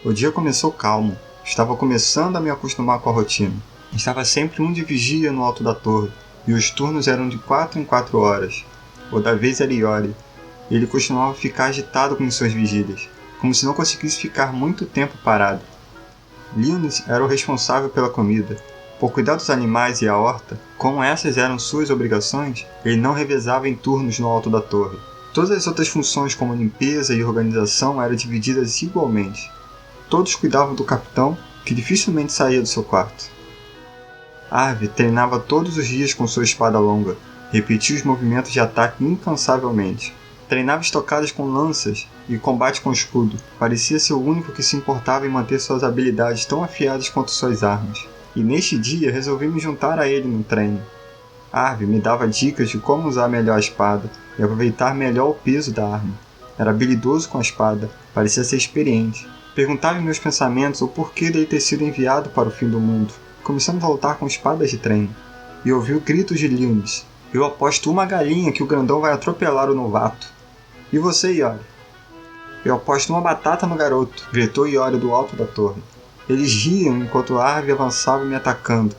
O dia começou calmo. Estava começando a me acostumar com a rotina. Estava sempre um de vigia no alto da torre, e os turnos eram de 4 em 4 horas. O da vez era Iori, e ele costumava ficar agitado com suas vigílias, como se não conseguisse ficar muito tempo parado. Linus era o responsável pela comida. Por cuidar dos animais e a horta, como essas eram suas obrigações, ele não revezava em turnos no alto da torre. Todas as outras funções como limpeza e organização eram divididas igualmente. Todos cuidavam do capitão, que dificilmente saía do seu quarto. Arve treinava todos os dias com sua espada longa, repetia os movimentos de ataque incansavelmente. Treinava estocadas com lanças e combate com escudo. Parecia ser o único que se importava em manter suas habilidades tão afiadas quanto suas armas. E neste dia resolvi me juntar a ele no treino. Arve me dava dicas de como usar melhor a espada e aproveitar melhor o peso da arma. Era habilidoso com a espada, parecia ser experiente. Perguntava em meus pensamentos o porquê dele ter sido enviado para o fim do mundo. Começamos a lutar com espadas de treino. E ouvi gritos de Linus. Eu aposto uma galinha que o grandão vai atropelar o novato. E você, Iori? Eu aposto uma batata no garoto, gritou Iori do alto da torre. Eles riam enquanto Arve avançava me atacando.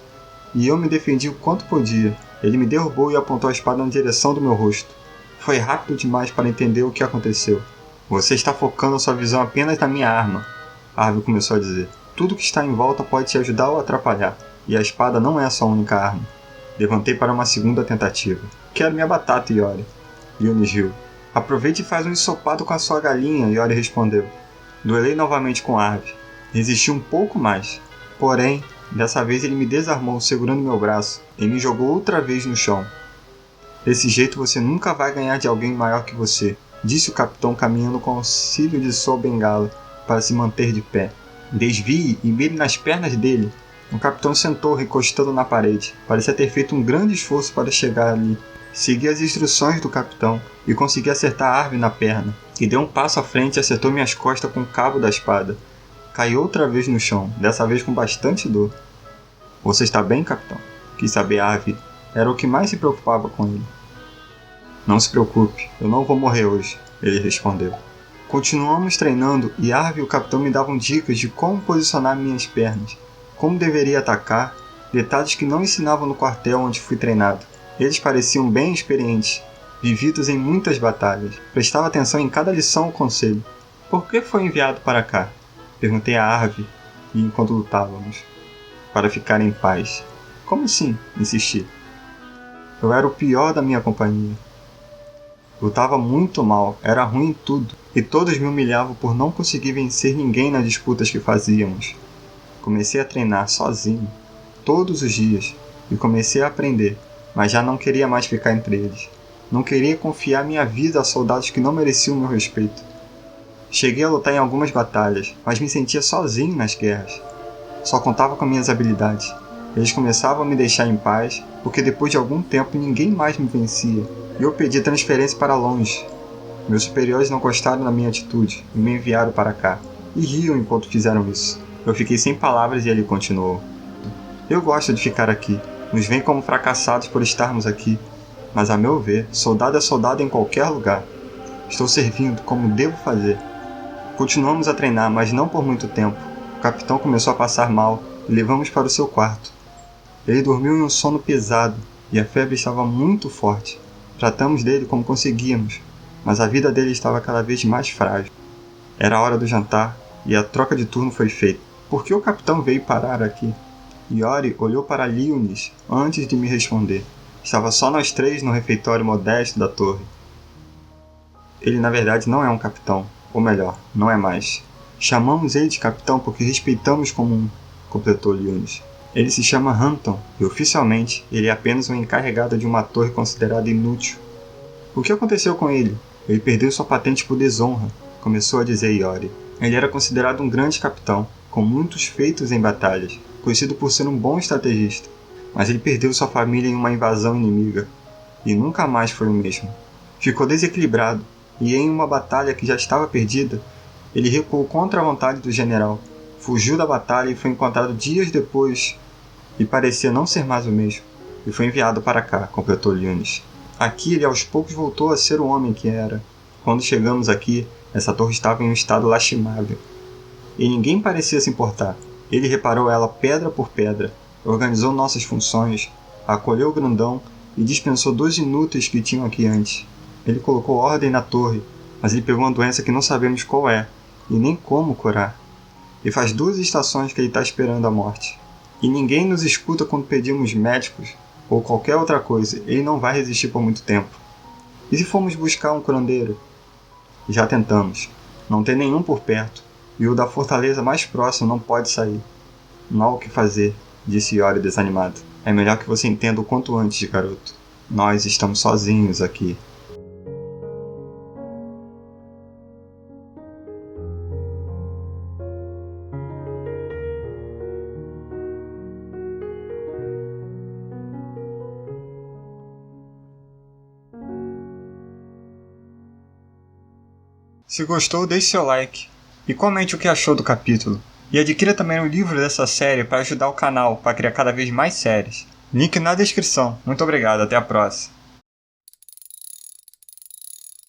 E eu me defendi o quanto podia. Ele me derrubou e apontou a espada na direção do meu rosto. Foi rápido demais para entender o que aconteceu. Você está focando sua visão apenas na minha arma, Arve começou a dizer. Tudo que está em volta pode te ajudar ou atrapalhar, e a espada não é a sua única arma. Levantei para uma segunda tentativa. Quero minha batata, Iori. Linus riu. Aproveite e faz um ensopado com a sua galinha, Iori respondeu. Duelei novamente com Arve. Resisti um pouco mais. Porém, dessa vez ele me desarmou segurando meu braço e me jogou outra vez no chão. Desse jeito você nunca vai ganhar de alguém maior que você, disse o capitão caminhando com auxílio de sua bengala para se manter de pé. Desvie e mire nas pernas dele. O capitão sentou recostando na parede. Parecia ter feito um grande esforço para chegar ali. Segui as instruções do capitão e consegui acertar Arve na perna. E deu um passo à frente e acertou minhas costas com o cabo da espada. Caí outra vez no chão, dessa vez com bastante dor. Você está bem, capitão? Quis saber Arve. Era o que mais se preocupava com ele. Não se preocupe, eu não vou morrer hoje, ele respondeu. Continuamos treinando e Arve e o capitão me davam dicas de como posicionar minhas pernas, como deveria atacar, detalhes que não ensinavam no quartel onde fui treinado. Eles pareciam bem experientes, vividos em muitas batalhas. Prestava atenção em cada lição ou conselho. Por que foi enviado para cá? Perguntei a Arve enquanto lutávamos. Para ficar em paz. Como assim? Insisti. Eu era o pior da minha companhia. Lutava muito mal, era ruim em tudo, e todos me humilhavam por não conseguir vencer ninguém nas disputas que fazíamos. Comecei a treinar sozinho, todos os dias, e comecei a aprender, mas já não queria mais ficar entre eles. Não queria confiar minha vida a soldados que não mereciam meu respeito. Cheguei a lutar em algumas batalhas, mas me sentia sozinho nas guerras. Só contava com minhas habilidades. Eles começavam a me deixar em paz, porque depois de algum tempo ninguém mais me vencia, e eu pedi transferência para longe. Meus superiores não gostaram da minha atitude e me enviaram para cá, e riam enquanto fizeram isso. Eu fiquei sem palavras e ele continuou. Eu gosto de ficar aqui, nos veem como fracassados por estarmos aqui, mas a meu ver, soldado é soldado em qualquer lugar. Estou servindo como devo fazer. Continuamos a treinar, mas não por muito tempo. O capitão começou a passar mal e levamos para o seu quarto. Ele dormiu em um sono pesado e a febre estava muito forte. Tratamos dele como conseguíamos, mas a vida dele estava cada vez mais frágil. Era a hora do jantar e a troca de turno foi feita. Por que o capitão veio parar aqui? Iori olhou para Linus antes de me responder. Estava só nós três no refeitório modesto da torre. Ele na verdade não é um capitão, ou melhor, não é mais. Chamamos ele de capitão porque respeitamos como um, completou Linus. Ele se chama Hampton e oficialmente ele é apenas um encarregado de uma torre considerada inútil. O que aconteceu com ele? Ele perdeu sua patente por desonra, começou a dizer Iori. Ele era considerado um grande capitão, com muitos feitos em batalhas, conhecido por ser um bom estrategista. Mas ele perdeu sua família em uma invasão inimiga, e nunca mais foi o mesmo. Ficou desequilibrado, e em uma batalha que já estava perdida, ele recuou contra a vontade do general, fugiu da batalha e foi encontrado dias depois, e parecia não ser mais o mesmo, e foi enviado para cá, completou Linus. Aqui ele aos poucos voltou a ser o homem que era. Quando chegamos aqui, essa torre estava em um estado lastimável. e ninguém parecia se importar. Ele reparou ela pedra por pedra, organizou nossas funções, acolheu o grandão e dispensou 2 inúteis que tinham aqui antes. Ele colocou ordem na torre, mas ele pegou uma doença que não sabemos qual é, e nem como curar. E faz 2 estações que ele está esperando a morte. E ninguém nos escuta quando pedimos médicos ou qualquer outra coisa, ele não vai resistir por muito tempo. E se formos buscar um curandeiro? Já tentamos. Não tem nenhum por perto, e o da fortaleza mais próximo não pode sair. Não há o que fazer, disse Iori desanimado. É melhor que você entenda o quanto antes, garoto. Nós estamos sozinhos aqui. Se gostou, deixe seu like e comente o que achou do capítulo. E adquira também o livro dessa série para ajudar o canal a criar cada vez mais séries. Link na descrição. Muito obrigado, até a próxima.